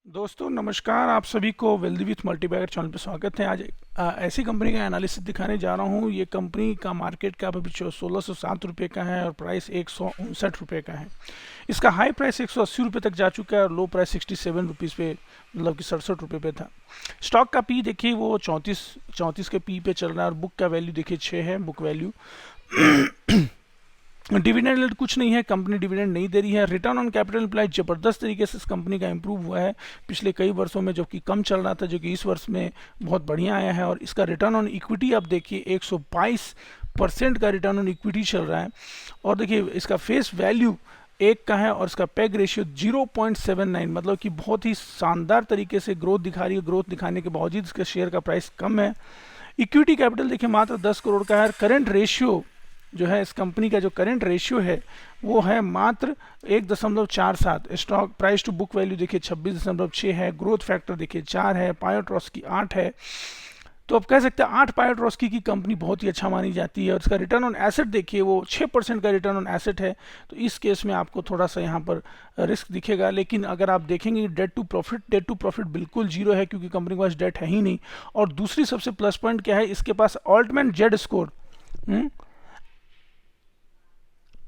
दोस्तों नमस्कार, आप सभी को वेल्दी विथ मल्टीबैगर चैनल पर स्वागत है। आज ऐसी कंपनी का एनालिसिस दिखाने जा रहा हूँ। ये कंपनी का मार्केट कैप अभी 1607 रुपये का है और प्राइस 159 रुपये का है। इसका हाई प्राइस 180 रुपये तक जा चुका है और लो प्राइस 67 रुपीज़ पे, मतलब कि 67 रुपये पे था। स्टॉक का पी देखिए वो 34 के पी पे चल रहा है और बुक का वैल्यू देखिए 6 है बुक वैल्यू। डिविडेंड कुछ नहीं है, कंपनी डिविडेंड नहीं दे रही है। रिटर्न ऑन कैपिटल एम्प्लॉयड जबरदस्त तरीके से इस कंपनी का इंप्रूव हुआ है पिछले कई वर्षों में, जो कि कम चल रहा था, जो कि इस वर्ष में बहुत बढ़िया आया है। और इसका रिटर्न ऑन इक्विटी आप देखिए 122% का रिटर्न ऑन इक्विटी चल रहा है। और देखिए इसका फेस वैल्यू 1 का है और इसका पैग रेशियो 0.79, मतलब कि बहुत ही शानदार तरीके से ग्रोथ दिखा रही है। ग्रोथ दिखाने के बावजूद इसका शेयर का प्राइस कम है। इक्विटी कैपिटल देखिए मात्र 10 करोड़ का है। करंट रेशियो जो है, इस कंपनी का जो करंट रेशियो है वो है मात्र 1.47। Stock price to book value देखिए 26.6 है। ग्रोथ फैक्टर देखिए 4 है। पायोट्रॉस्की 8 है। तो आप कह सकते हैं 8 पायोट्रॉस्की की कंपनी बहुत ही अच्छा मानी जाती है। और इसका रिटर्न ऑन एसेट देखिए वो 6% का रिटर्न ऑन एसेट है। तो इस केस में आपको थोड़ा सा यहाँ पर रिस्क दिखेगा, लेकिन अगर आप देखेंगे डेट टू प्रॉफिट बिल्कुल जीरो है, क्योंकि कंपनी के पास डेट है ही नहीं। और दूसरी सबसे प्लस पॉइंट क्या है, इसके पास Altman Z score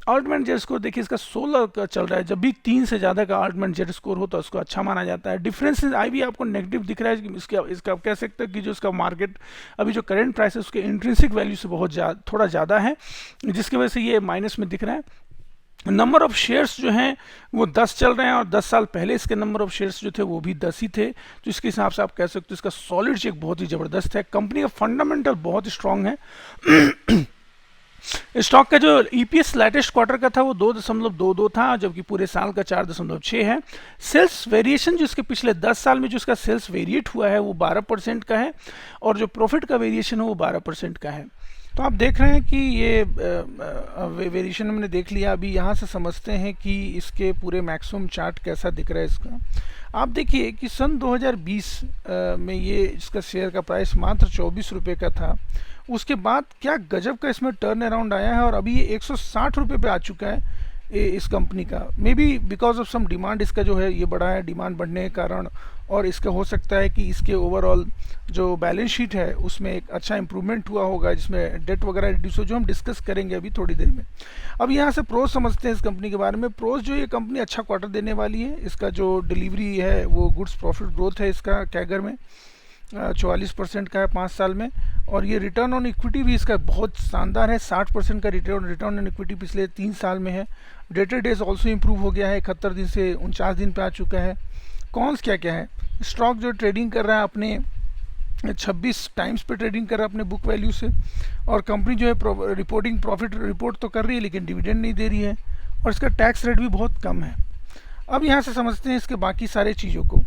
Altman Z score देखिए इसका 16 का चल रहा है। जब भी 3 से ज़्यादा का ऑल्टमैन जेड स्कोर हो तो उसको अच्छा माना जाता है। डिफरेंस आई भी आपको नेगेटिव दिख रहा है। इसका आप कह सकते हैं कि जो इसका मार्केट अभी जो करंट प्राइस है उसके इंट्रिंसिक वैल्यू से बहुत थोड़ा ज़्यादा है, जिसकी वजह से ये माइनस में दिख रहा है। नंबर ऑफ शेयर्स जो हैं वो 10 चल रहे हैं और 10 साल पहले इसके नंबर ऑफ शेयर्स जो थे वो भी 10 ही थे। तो इसके हिसाब से आप कह सकते हो इसका सॉलिड चेक बहुत ही ज़बरदस्त है। कंपनी का फंडामेंटल बहुत स्ट्रांग है। स्टॉक का जो ईपीएस लेटेस्ट क्वार्टर का था वो 2.22 था, जबकि पूरे साल का 4.6 है। सेल्स वेरिएशन जो इसके पिछले 10 साल में जो इसका सेल्स वेरिएट हुआ है वो 12% का है और जो प्रॉफिट का वेरिएशन है वो 12% का है। तो आप देख रहे हैं कि ये वेरिएशन हमने देख लिया। अभी यहाँ से समझते हैं कि इसके पूरे मैक्सिमम चार्ट कैसा दिख रहा है इसका। आप देखिए कि सन 2020 में ये इसका शेयर का प्राइस मात्र 24 रुपये का था। उसके बाद क्या गजब का इसमें टर्न अराउंड आया है और अभी ये 160 रुपये पे आ चुका है इस कंपनी का। Maybe because of some demand इसका जो है ये बढ़ा है, डिमांड बढ़ने के कारण। और इसका हो सकता है कि इसके ओवरऑल जो बैलेंस शीट है उसमें एक अच्छा इंप्रूवमेंट हुआ होगा, जिसमें डेट वगैरह रिड्यूस हो, जो हम डिस्कस करेंगे अभी थोड़ी देर में। अब यहाँ से प्रोज समझते हैं इस कंपनी के बारे में। प्रोज जो ये कंपनी अच्छा क्वार्टर देने वाली है। इसका जो डिलीवरी है वो गुड्स प्रॉफिट ग्रोथ है इसका कैगर में 44% का है 5 साल में। और ये रिटर्न ऑन इक्विटी भी इसका बहुत शानदार है, 60% का रिटर्न ऑन इक्विटी पिछले 3 साल में है। डेटेड डेज ऑल्सो इम्प्रूव हो गया है, 71 दिन से 49 दिन पे आ चुका है। कॉन्स क्या क्या है, स्टॉक जो ट्रेडिंग कर रहा है अपने 26 टाइम्स पे ट्रेडिंग कर रहा है अपने बुक वैल्यू से। और कंपनी जो है रिपोर्टिंग प्रॉफिट रिपोर्ट तो कर रही है लेकिन डिविडेंड नहीं दे रही है और इसका टैक्स रेट भी बहुत कम है। अब यहाँ से समझते हैं इसके बाकी सारे चीज़ों को।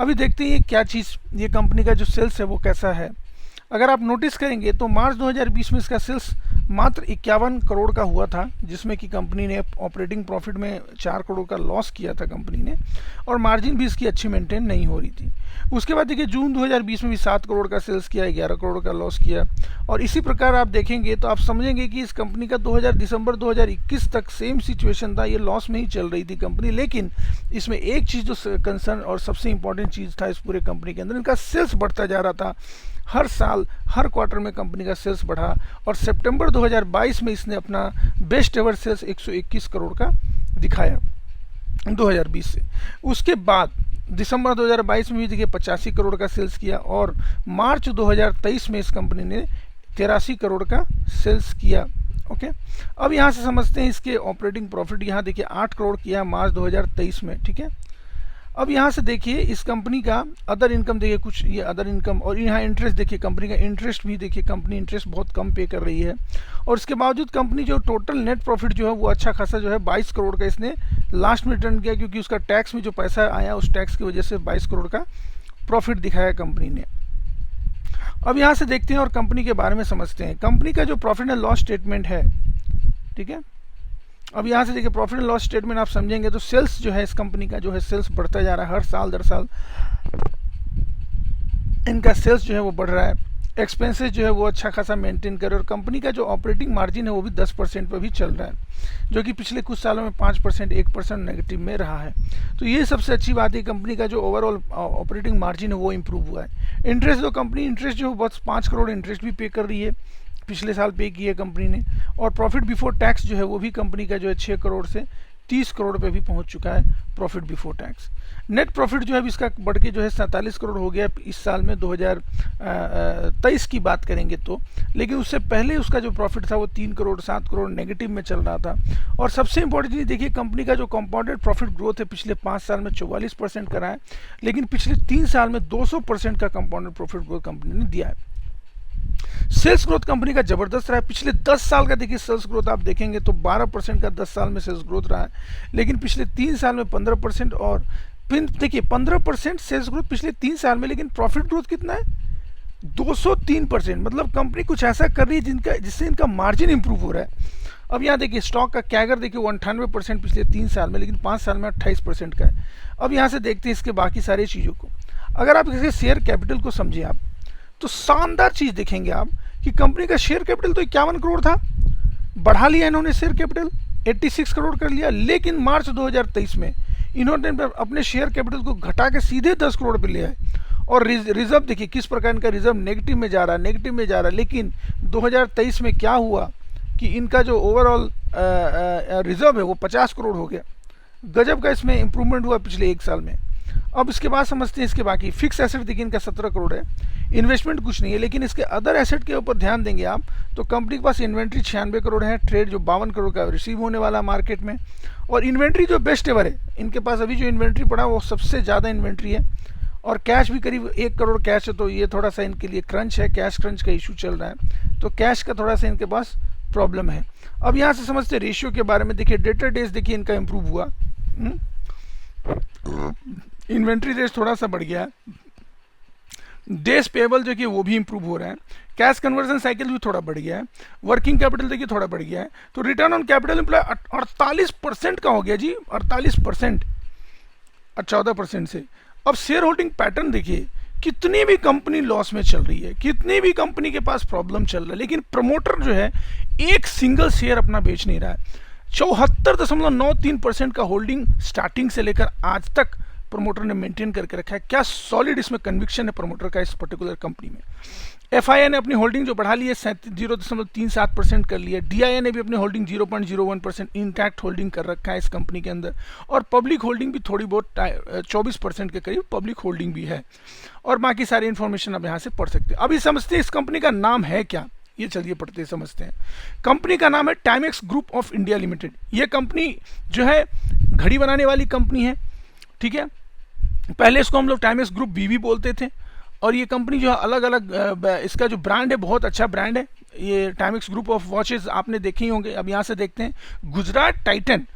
अभी देखते हैं क्या चीज़, ये कंपनी का जो सेल्स है वो कैसा है। अगर आप नोटिस करेंगे तो मार्च 2020 में इसका सेल्स मात्र 51 करोड़ का हुआ था, जिसमें कि कंपनी ने ऑपरेटिंग प्रॉफिट में 4 करोड़ का लॉस किया था कंपनी ने, और मार्जिन भी इसकी अच्छी मेंटेन नहीं हो रही थी। उसके बाद देखिए जून 2020 में भी 7 करोड़ का सेल्स किया, 11 करोड़ का लॉस किया। और इसी प्रकार आप देखेंगे तो आप समझेंगे कि इस कंपनी का दिसंबर 2021 तक सेम सिचुएशन था, ये लॉस में ही चल रही थी कंपनी। लेकिन इसमें एक चीज़ जो कंसर्न और सबसे इंपॉर्टेंट चीज़ था इस पूरे कंपनी के अंदर, इनका सेल्स बढ़ता जा रहा था। हर साल हर क्वार्टर में कंपनी का सेल्स बढ़ा और सितंबर 2022 में इसने अपना बेस्ट एवर सेल्स 121 करोड़ का दिखाया 2020 से। उसके बाद दिसंबर 2022 में भी देखिए 85 करोड़ का सेल्स किया और मार्च 2023 में इस कंपनी ने 83 करोड़ का सेल्स किया। ओके, अब यहाँ से समझते हैं इसके ऑपरेटिंग प्रॉफिट। यहाँ देखिए 8 करोड़ किया मार्च 2023 में, ठीक है। अब यहाँ से देखिए इस कंपनी का अदर इनकम देखिए, कुछ ये अदर इनकम, और यहाँ इंटरेस्ट देखिए, कंपनी का इंटरेस्ट भी देखिए, कंपनी इंटरेस्ट बहुत कम पे कर रही है। और इसके बावजूद कंपनी जो टोटल नेट प्रॉफिट जो है वो अच्छा खासा जो है 22 करोड़ का इसने लास्ट में रिटर्न किया, क्योंकि उसका टैक्स में जो पैसा आया उस टैक्स की वजह से 22 करोड़ का प्रॉफिट दिखाया कंपनी ने। अब यहाँ से देखते हैं और कंपनी के बारे में समझते हैं। कंपनी का जो प्रॉफिट एंड लॉस स्टेटमेंट है, ठीक है। अब यहाँ से देखिए प्रॉफिट एंड लॉस स्टेटमेंट आप समझेंगे तो सेल्स जो है इस कंपनी का जो है सेल्स बढ़ता जा रहा है, हर साल दर साल इनका सेल्स जो है वो बढ़ रहा है। एक्सपेंसेस जो है वो अच्छा खासा मेंटेन करे और कंपनी का जो ऑपरेटिंग मार्जिन है वो भी 10% पर भी चल रहा है, जो कि पिछले कुछ सालों में 5%, 1% नेगेटिव में रहा है। तो ये सबसे अच्छी बात है, कंपनी का जो ओवरऑल ऑपरेटिंग मार्जिन है वो इम्प्रूव हुआ है। इंटरेस्ट, जो कंपनी इंटरेस्ट जो बस 5 करोड़ इंटरेस्ट भी पे कर रही है, पिछले साल पे की है कंपनी ने। और प्रॉफिट बिफोर टैक्स जो है वो भी कंपनी का जो है 6 करोड़ से 30 करोड़ पे भी पहुंच चुका है profit before tax. Net profit जो है अभी इसका बढ़ के जो है 47 करोड़ हो गया इस साल में, 2023 की बात करेंगे तो। लेकिन उससे पहले उसका जो प्रॉफिट था वो 3 करोड़ 7 करोड़ नेगेटिव में चल रहा था। और सबसे इंपॉर्टेंट चीज़ देखिए, कंपनी का जो कंपाउंडेड प्रॉफिट ग्रोथ है पिछले 5 साल में 44% करा है, लेकिन पिछले 3 साल में 200% का कंपाउंडेड प्रॉफिट ग्रोथ कंपनी ने दिया है। सेल्स ग्रोथ कंपनी का जबरदस्त रहा है। पिछले 10 साल का देखिए सेल्स ग्रोथ आप देखेंगे तो 12% का 10 साल में सेल्स ग्रोथ रहा है, लेकिन पिछले 3 साल में 15%। और फिर देखिए 15% सेल्स ग्रोथ पिछले 3 साल में, लेकिन प्रॉफिट ग्रोथ कितना है 203%। मतलब कंपनी कुछ ऐसा कर रही है जिससे इनका मार्जिन इंप्रूव हो रहा है। अब यहाँ देखिए स्टॉक का कैगर देखिए 98% पिछले 3 साल में, लेकिन 5 साल में 28% का है। अब यहाँ से देखते हैं इसके बाकी सारी चीज़ों को। अगर आप इसके शेयर कैपिटल को समझिए आप, तो शानदार चीज़ देखेंगे आप कि कंपनी का शेयर कैपिटल तो 51 करोड़ था, बढ़ा लिया इन्होंने शेयर कैपिटल 86 करोड़ कर लिया। लेकिन मार्च 2023 में इन्होंने अपने शेयर कैपिटल को घटा के सीधे 10 करोड़ पे ले आए। और रिजर्व देखिए किस प्रकार इनका रिजर्व नेगेटिव में जा रहा है। लेकिन 2023 में क्या हुआ कि इनका जो ओवरऑल रिजर्व है वो 50 करोड़ हो गया। गजब का इसमें इंप्रूवमेंट हुआ पिछले 1 साल में। अब इसके बाद समझते हैं इसके बाकी। फिक्स एसेट देखिए इनका 17 करोड़ है, इन्वेस्टमेंट कुछ नहीं है। लेकिन इसके अदर एसेट के ऊपर ध्यान देंगे आप तो कंपनी के पास इन्वेंट्री 96 करोड़ है, ट्रेड जो 52 करोड़ का रिसीव होने वाला मार्केट में। और इन्वेंट्री जो बेस्ट एवर है इनके पास, अभी जो इन्वेंट्री पड़ा वो सबसे ज़्यादा इन्वेंट्री है। और कैश भी करीब 1 करोड़ कैश है, तो ये थोड़ा सा इनके लिए क्रंच है, कैश क्रंच का इशू चल रहा है, तो कैश का थोड़ा सा इनके पास प्रॉब्लम है। अब यहाँ से समझते रेशियो के बारे में। देखिए डेटर डेज देखिए इनका इम्प्रूव हुआ, इन्वेंट्री डेज थोड़ा सा बढ़ गया है, डेज पेबल जो कि वो भी इंप्रूव हो रहा है, कैश कन्वर्जन साइकिल भी थोड़ा बढ़ गया है, वर्किंग कैपिटल देखिए थोड़ा बढ़ गया है। तो रिटर्न ऑन कैपिटल एम्प्लॉय 48% का हो गया जी, 48% और 14% से। अब शेयर होल्डिंग पैटर्न देखिए, कितनी भी कंपनी लॉस में चल रही है, कितनी भी कंपनी के पास प्रॉब्लम चल रहा है, लेकिन प्रमोटर जो है एक सिंगल शेयर अपना बेच नहीं रहा है। 74.93% का होल्डिंग स्टार्टिंग से लेकर आज तक प्रमोटर ने मेंटेन करके रखा है। क्या सॉलिड इसमें कन्विक्शन है प्रमोटर का इस पर्टिकुलर कंपनी में। एफआईआई ने अपनी होल्डिंग जो बढ़ा ली है 0.37% कर लिया। डीआईआई ने भी अपनी होल्डिंग 0.01% इंटैक्ट होल्डिंग कर रखा है इस कंपनी के अंदर। और पब्लिक होल्डिंग भी थोड़ी बहुत 24% के करीब पब्लिक होल्डिंग भी है। और बाकी सारी इन्फॉर्मेशन आप यहाँ से पढ़ सकते हैं। अभी समझते हैं इस कंपनी का नाम है क्या, ये चलिए पढ़ते समझते हैं। कंपनी का नाम है Timex group of India limited. ये कंपनी जो है घड़ी बनाने वाली कंपनी है, ठीक है। पहले इसको हम लोग टाइमेक्स ग्रुप बीवी बोलते थे। और ये कंपनी जो है अलग अलग, इसका जो ब्रांड है बहुत अच्छा ब्रांड है। ये टाइमेक्स ग्रुप ऑफ वॉचेस आपने देखे ही होंगे। अब यहाँ से देखते हैं, गुजरात टाइटन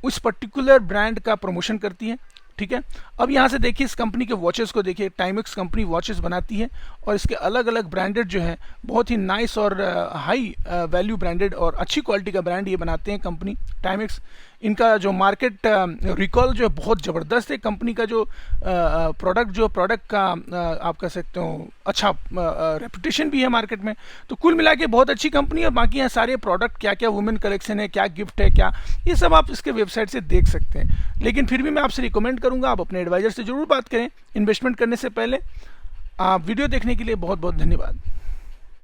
उस पर्टिकुलर ब्रांड का प्रमोशन करती है, ठीक है। अब यहाँ से देखिए इस कंपनी के वॉचेस को देखिए, टाइमेक्स कंपनी वॉचेस बनाती है और इसके अलग अलग ब्रांडेड जो है बहुत ही नाइस और हाई वैल्यू ब्रांडेड और अच्छी क्वालिटी का ब्रांड ये बनाते हैं कंपनी टाइमेक्स। इनका जो मार्केट रिकॉल जो है बहुत ज़बरदस्त है। कंपनी का जो प्रोडक्ट का आप कह सकते हो अच्छा रेपुटेशन भी है मार्केट में। तो कुल मिला के बहुत अच्छी कंपनी है। और बाकी यहाँ सारे प्रोडक्ट क्या क्या वुमेन कलेक्शन है, क्या गिफ्ट है, क्या ये सब आप इसके वेबसाइट से देख सकते हैं। लेकिन फिर भी मैं आपसे रिकमेंड करूँगा आप अपने एडवाइजर से ज़रूर बात करें इन्वेस्टमेंट करने से पहले। वीडियो देखने के लिए बहुत बहुत धन्यवाद।